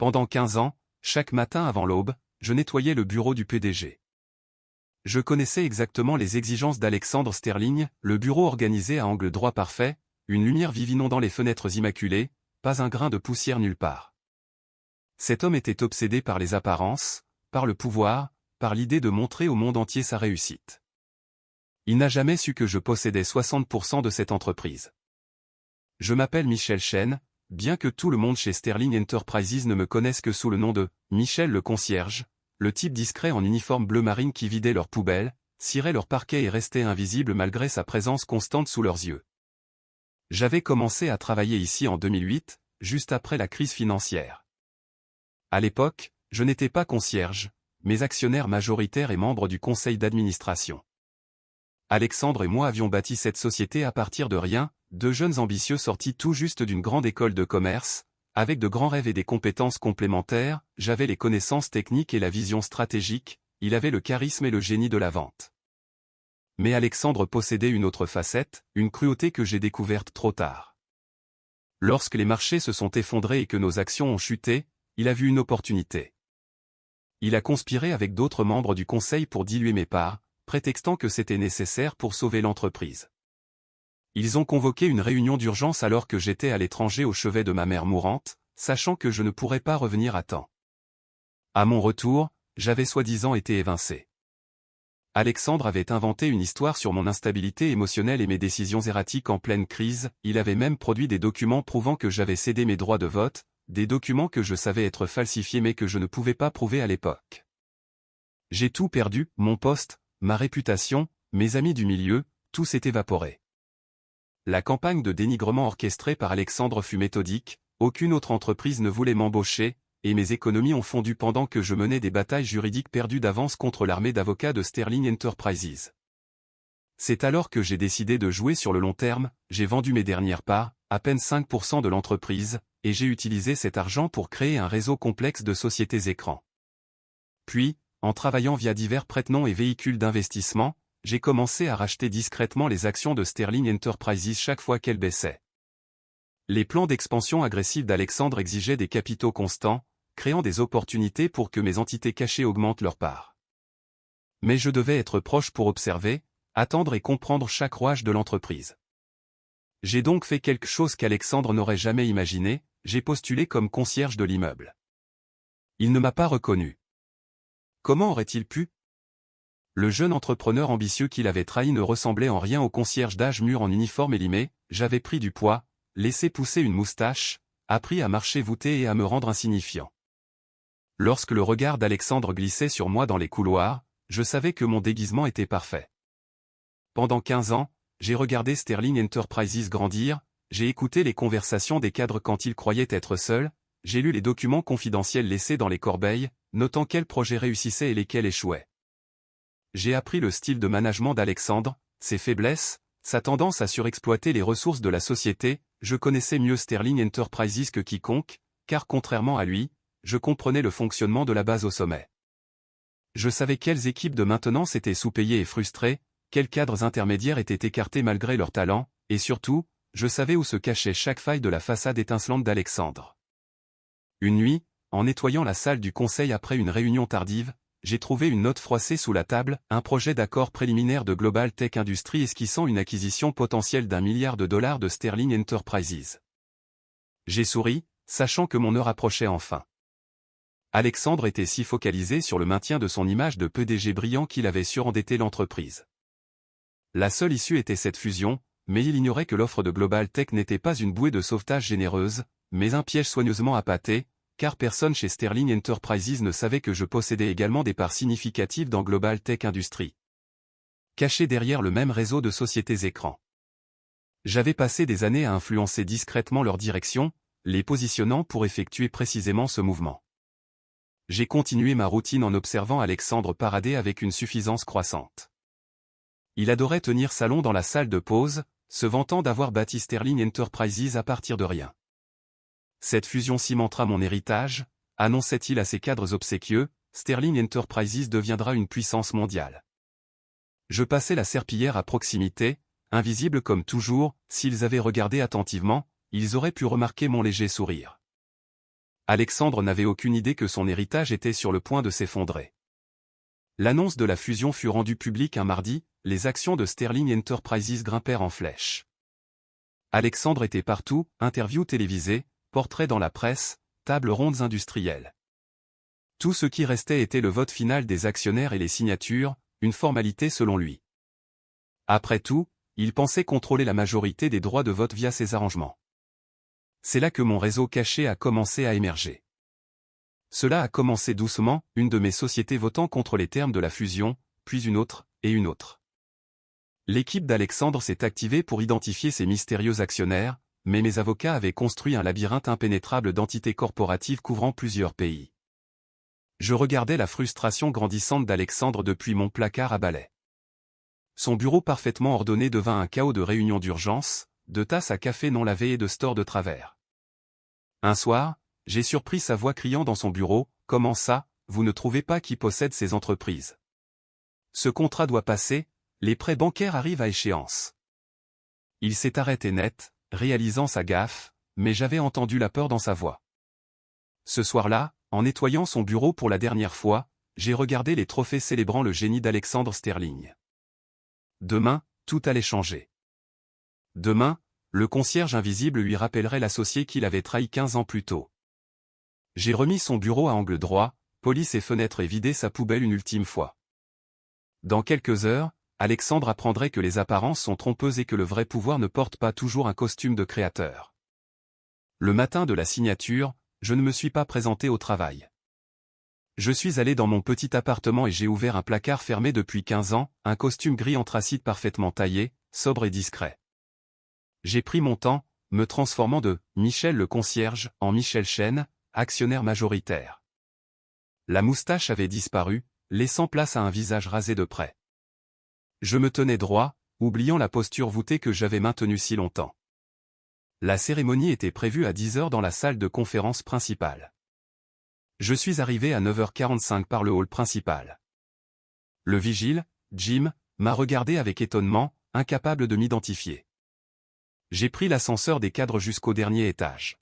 Pendant 15 ans, chaque matin avant l'aube, je nettoyais le bureau du PDG. Je connaissais exactement les exigences d'Alexandre Sterling, le bureau organisé à angle droit parfait, une lumière vive inondant les fenêtres immaculées, pas un grain de poussière nulle part. Cet homme était obsédé par les apparences, par le pouvoir, par l'idée de montrer au monde entier sa réussite. Il n'a jamais su que je possédais 60% de cette entreprise. Je m'appelle Michel Chen, bien que tout le monde chez Sterling Enterprises ne me connaisse que sous le nom de Michel le concierge, le type discret en uniforme bleu marine qui vidait leurs poubelles, cirait leur parquet et restait invisible malgré sa présence constante sous leurs yeux. J'avais commencé à travailler ici en 2008, juste après la crise financière. À l'époque, je n'étais pas concierge, mais actionnaire majoritaire et membre du conseil d'administration. Alexandre et moi avions bâti cette société à partir de rien, deux jeunes ambitieux sortis tout juste d'une grande école de commerce, avec de grands rêves et des compétences complémentaires. J'avais les connaissances techniques et la vision stratégique, il avait le charisme et le génie de la vente. Mais Alexandre possédait une autre facette, une cruauté que j'ai découverte trop tard. Lorsque les marchés se sont effondrés et que nos actions ont chuté, il a vu une opportunité. Il a conspiré avec d'autres membres du conseil pour diluer mes parts, prétextant que c'était nécessaire pour sauver l'entreprise. Ils ont convoqué une réunion d'urgence alors que j'étais à l'étranger au chevet de ma mère mourante, sachant que je ne pourrais pas revenir à temps. À mon retour, j'avais soi-disant été évincé. Alexandre avait inventé une histoire sur mon instabilité émotionnelle et mes décisions erratiques en pleine crise, il avait même produit des documents prouvant que j'avais cédé mes droits de vote, des documents que je savais être falsifiés mais que je ne pouvais pas prouver à l'époque. J'ai tout perdu, mon poste, ma réputation, mes amis du milieu, tout s'est évaporé. La campagne de dénigrement orchestrée par Alexandre fut méthodique, aucune autre entreprise ne voulait m'embaucher, et mes économies ont fondu pendant que je menais des batailles juridiques perdues d'avance contre l'armée d'avocats de Sterling Enterprises. C'est alors que j'ai décidé de jouer sur le long terme, j'ai vendu mes dernières parts, à peine 5% de l'entreprise, et j'ai utilisé cet argent pour créer un réseau complexe de sociétés écrans. Puis, en travaillant via divers prête-noms et véhicules d'investissement, j'ai commencé à racheter discrètement les actions de Sterling Enterprises chaque fois qu'elles baissaient. Les plans d'expansion agressive d'Alexandre exigeaient des capitaux constants, créant des opportunités pour que mes entités cachées augmentent leur part. Mais je devais être proche pour observer, attendre et comprendre chaque rouage de l'entreprise. J'ai donc fait quelque chose qu'Alexandre n'aurait jamais imaginé, j'ai postulé comme concierge de l'immeuble. Il ne m'a pas reconnu. Comment aurait-il pu ? Le jeune entrepreneur ambitieux qu'il avait trahi ne ressemblait en rien au concierge d'âge mûr en uniforme élimé, j'avais pris du poids, laissé pousser une moustache, appris à marcher voûté et à me rendre insignifiant. Lorsque le regard d'Alexandre glissait sur moi dans les couloirs, je savais que mon déguisement était parfait. Pendant 15 ans, j'ai regardé Sterling Enterprises grandir, j'ai écouté les conversations des cadres quand ils croyaient être seuls, j'ai lu les documents confidentiels laissés dans les corbeilles, notant quels projets réussissaient et lesquels échouaient. J'ai appris le style de management d'Alexandre, ses faiblesses, sa tendance à surexploiter les ressources de la société. Je connaissais mieux Sterling Enterprises que quiconque, car contrairement à lui, je comprenais le fonctionnement de la base au sommet. Je savais quelles équipes de maintenance étaient sous-payées et frustrées, quels cadres intermédiaires étaient écartés malgré leur talent, et surtout, je savais où se cachait chaque faille de la façade étincelante d'Alexandre. Une nuit, en nettoyant la salle du conseil après une réunion tardive, j'ai trouvé une note froissée sous la table, un projet d'accord préliminaire de Global Tech Industries esquissant une acquisition potentielle d'$1 milliard de Sterling Enterprises. J'ai souri, sachant que mon heure approchait enfin. Alexandre était si focalisé sur le maintien de son image de PDG brillant qu'il avait surendetté l'entreprise. La seule issue était cette fusion, mais il ignorait que l'offre de Global Tech n'était pas une bouée de sauvetage généreuse, mais un piège soigneusement appâté, car personne chez Sterling Enterprises ne savait que je possédais également des parts significatives dans Global Tech Industries. Caché derrière le même réseau de sociétés écrans. J'avais passé des années à influencer discrètement leur direction, les positionnant pour effectuer précisément ce mouvement. J'ai continué ma routine en observant Alexandre parader avec une suffisance croissante. Il adorait tenir salon dans la salle de pause, se vantant d'avoir bâti Sterling Enterprises à partir de rien. Cette fusion cimentera mon héritage, annonçait-il à ses cadres obséquieux, Sterling Enterprises deviendra une puissance mondiale. Je passais la serpillière à proximité, invisible comme toujours, s'ils avaient regardé attentivement, ils auraient pu remarquer mon léger sourire. Alexandre n'avait aucune idée que son héritage était sur le point de s'effondrer. L'annonce de la fusion fut rendue publique un mardi, les actions de Sterling Enterprises grimpèrent en flèche. Alexandre était partout, interviews télévisées, portraits dans la presse, tables rondes industrielles. Tout ce qui restait était le vote final des actionnaires et les signatures, une formalité selon lui. Après tout, il pensait contrôler la majorité des droits de vote via ces arrangements. C'est là que mon réseau caché a commencé à émerger. Cela a commencé doucement, une de mes sociétés votant contre les termes de la fusion, puis une autre, et une autre. L'équipe d'Alexandre s'est activée pour identifier ces mystérieux actionnaires, mais mes avocats avaient construit un labyrinthe impénétrable d'entités corporatives couvrant plusieurs pays. Je regardais la frustration grandissante d'Alexandre depuis mon placard à balai. Son bureau parfaitement ordonné devint un chaos de réunions d'urgence, de tasses à café non lavées et de stores de travers. Un soir, j'ai surpris sa voix criant dans son bureau, « Comment ça, vous ne trouvez pas qui possède ces entreprises? Ce contrat doit passer, les prêts bancaires arrivent à échéance. » Il s'est arrêté net, réalisant sa gaffe, mais j'avais entendu la peur dans sa voix. Ce soir-là, en nettoyant son bureau pour la dernière fois, j'ai regardé les trophées célébrant le génie d'Alexandre Sterling. Demain, tout allait changer. Demain, le concierge invisible lui rappellerait l'associé qu'il avait trahi 15 ans plus tôt. J'ai remis son bureau à angle droit, poli ses fenêtres et vidé sa poubelle une ultime fois. Dans quelques heures, Alexandre apprendrait que les apparences sont trompeuses et que le vrai pouvoir ne porte pas toujours un costume de créateur. Le matin de la signature, je ne me suis pas présenté au travail. Je suis allé dans mon petit appartement et j'ai ouvert un placard fermé depuis 15 ans, un costume gris anthracite parfaitement taillé, sobre et discret. J'ai pris mon temps, me transformant de « Michel le concierge » en Michel Chen, actionnaire majoritaire. La moustache avait disparu, laissant place à un visage rasé de près. Je me tenais droit, oubliant la posture voûtée que j'avais maintenue si longtemps. La cérémonie était prévue à 10 h dans la salle de conférence principale. Je suis arrivé à 9 h 45 par le hall principal. Le vigile, Jim, m'a regardé avec étonnement, incapable de m'identifier. J'ai pris l'ascenseur des cadres jusqu'au dernier étage.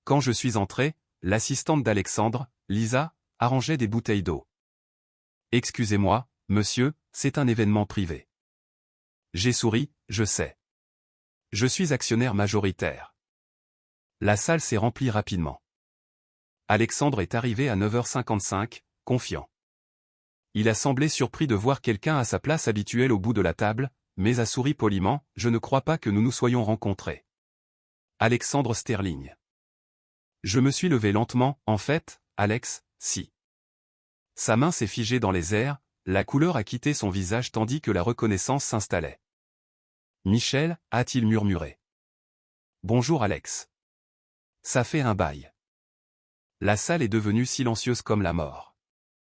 Quand je suis entré, l'assistante d'Alexandre, Lisa, arrangeait des bouteilles d'eau. « Excusez-moi, monsieur, c'est un événement privé. » J'ai souri, je sais. Je suis actionnaire majoritaire. La salle s'est remplie rapidement. Alexandre est arrivé à 9 h 55, confiant. Il a semblé surpris de voir quelqu'un à sa place habituelle au bout de la table, mais a souri poliment, « Je ne crois pas que nous nous soyons rencontrés. » Alexandre Sterling. Je me suis levé lentement, « En fait, Alex, si. » Sa main s'est figée dans les airs, la couleur a quitté son visage tandis que la reconnaissance s'installait. « Michel » a-t-il murmuré. « Bonjour Alex. Ça fait un bail. » La salle est devenue silencieuse comme la mort.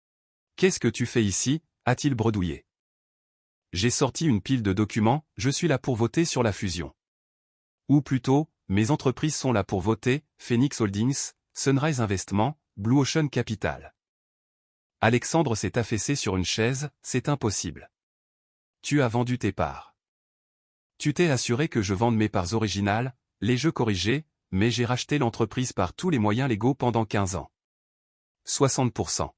« Qu'est-ce que tu fais ici » a-t-il bredouillé. J'ai sorti une pile de documents, je suis là pour voter sur la fusion. Ou plutôt, mes entreprises sont là pour voter, Phoenix Holdings, Sunrise Investment, Blue Ocean Capital. Alexandre s'est affaissé sur une chaise, c'est impossible. Tu as vendu tes parts. Tu t'es assuré que je vende mes parts originales, les jeux corrigés, mais j'ai racheté l'entreprise par tous les moyens légaux pendant 15 ans. 60%.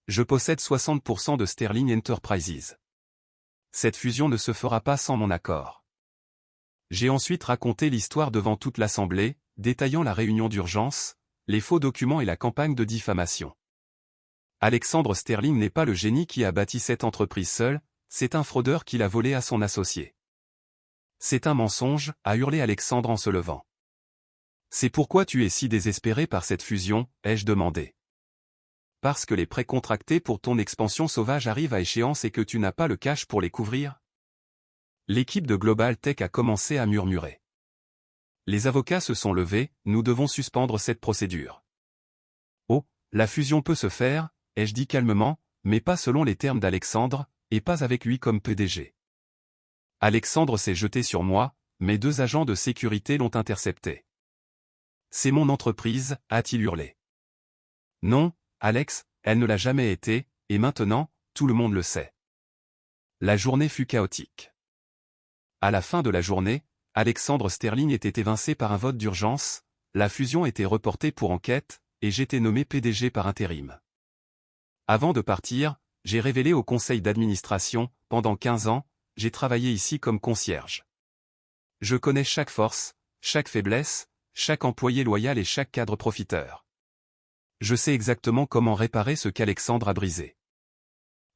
Je possède 60% de Sterling Enterprises. Cette fusion ne se fera pas sans mon accord. J'ai ensuite raconté l'histoire devant toute l'Assemblée, détaillant la réunion d'urgence, les faux documents et la campagne de diffamation. Alexandre Sterling n'est pas le génie qui a bâti cette entreprise seul, c'est un fraudeur qui l'a volé à son associé. C'est un mensonge, a hurlé Alexandre en se levant. C'est pourquoi tu es si désespéré par cette fusion, ai-je demandé. Parce que les prêts contractés pour ton expansion sauvage arrivent à échéance et que tu n'as pas le cash pour les couvrir? L'équipe de Global Tech a commencé à murmurer. Les avocats se sont levés, nous devons suspendre cette procédure. Oh, la fusion peut se faire, ai-je dit calmement, mais pas selon les termes d'Alexandre, et pas avec lui comme PDG. Alexandre s'est jeté sur moi, mais 2 agents de sécurité l'ont intercepté. C'est mon entreprise, a-t-il hurlé. Non, Alex, elle ne l'a jamais été, et maintenant, tout le monde le sait. La journée fut chaotique. À la fin de la journée, Alexandre Sterling était évincé par un vote d'urgence, la fusion était reportée pour enquête, et j'étais nommé PDG par intérim. Avant de partir, j'ai révélé au conseil d'administration, pendant 15 ans, j'ai travaillé ici comme concierge. Je connais chaque force, chaque faiblesse, chaque employé loyal et chaque cadre profiteur. Je sais exactement comment réparer ce qu'Alexandre a brisé.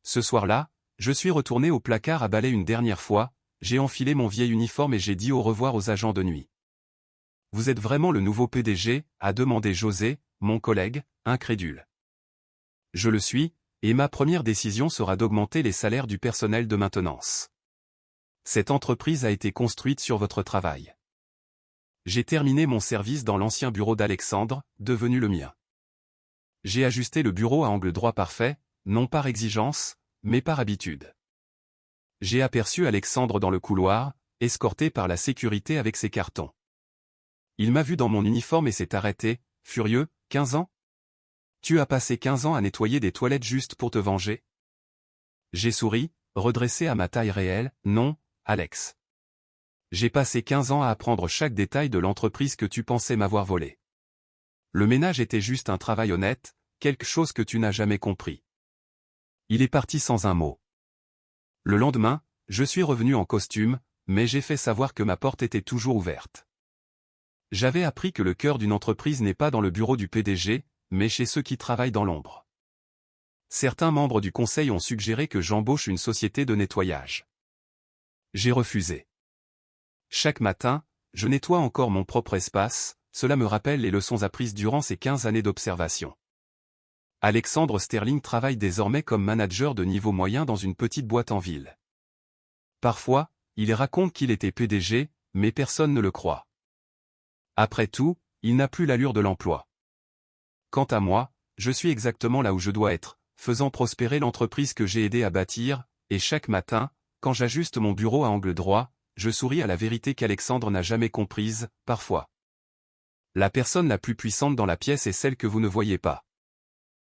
Ce soir-là, je suis retourné au placard à balai une dernière fois, j'ai enfilé mon vieil uniforme et j'ai dit au revoir aux agents de nuit. « Vous êtes vraiment le nouveau PDG ?» a demandé José, mon collègue, incrédule. « Je le suis, et ma première décision sera d'augmenter les salaires du personnel de maintenance. Cette entreprise a été construite sur votre travail. J'ai terminé mon service dans l'ancien bureau d'Alexandre, devenu le mien. J'ai ajusté le bureau à angle droit parfait, non par exigence, mais par habitude. J'ai aperçu Alexandre dans le couloir, escorté par la sécurité avec ses cartons. Il m'a vu dans mon uniforme et s'est arrêté, furieux. « 15 ans ? Tu as passé 15 ans à nettoyer des toilettes juste pour te venger ?» J'ai souri, redressé à ma taille réelle. « Non, Alex. J'ai passé 15 ans à apprendre chaque détail de l'entreprise que tu pensais m'avoir volé. Le ménage était juste un travail honnête, quelque chose que tu n'as jamais compris. » Il est parti sans un mot. Le lendemain, je suis revenu en costume, mais j'ai fait savoir que ma porte était toujours ouverte. J'avais appris que le cœur d'une entreprise n'est pas dans le bureau du PDG, mais chez ceux qui travaillent dans l'ombre. Certains membres du conseil ont suggéré que j'embauche une société de nettoyage. J'ai refusé. Chaque matin, je nettoie encore mon propre espace, cela me rappelle les leçons apprises durant ces 15 années d'observation. Alexandre Sterling travaille désormais comme manager de niveau moyen dans une petite boîte en ville. Parfois, il raconte qu'il était PDG, mais personne ne le croit. Après tout, il n'a plus l'allure de l'emploi. Quant à moi, je suis exactement là où je dois être, faisant prospérer l'entreprise que j'ai aidé à bâtir, et chaque matin, quand j'ajuste mon bureau à angle droit, je souris à la vérité qu'Alexandre n'a jamais comprise, parfois. La personne la plus puissante dans la pièce est celle que vous ne voyez pas.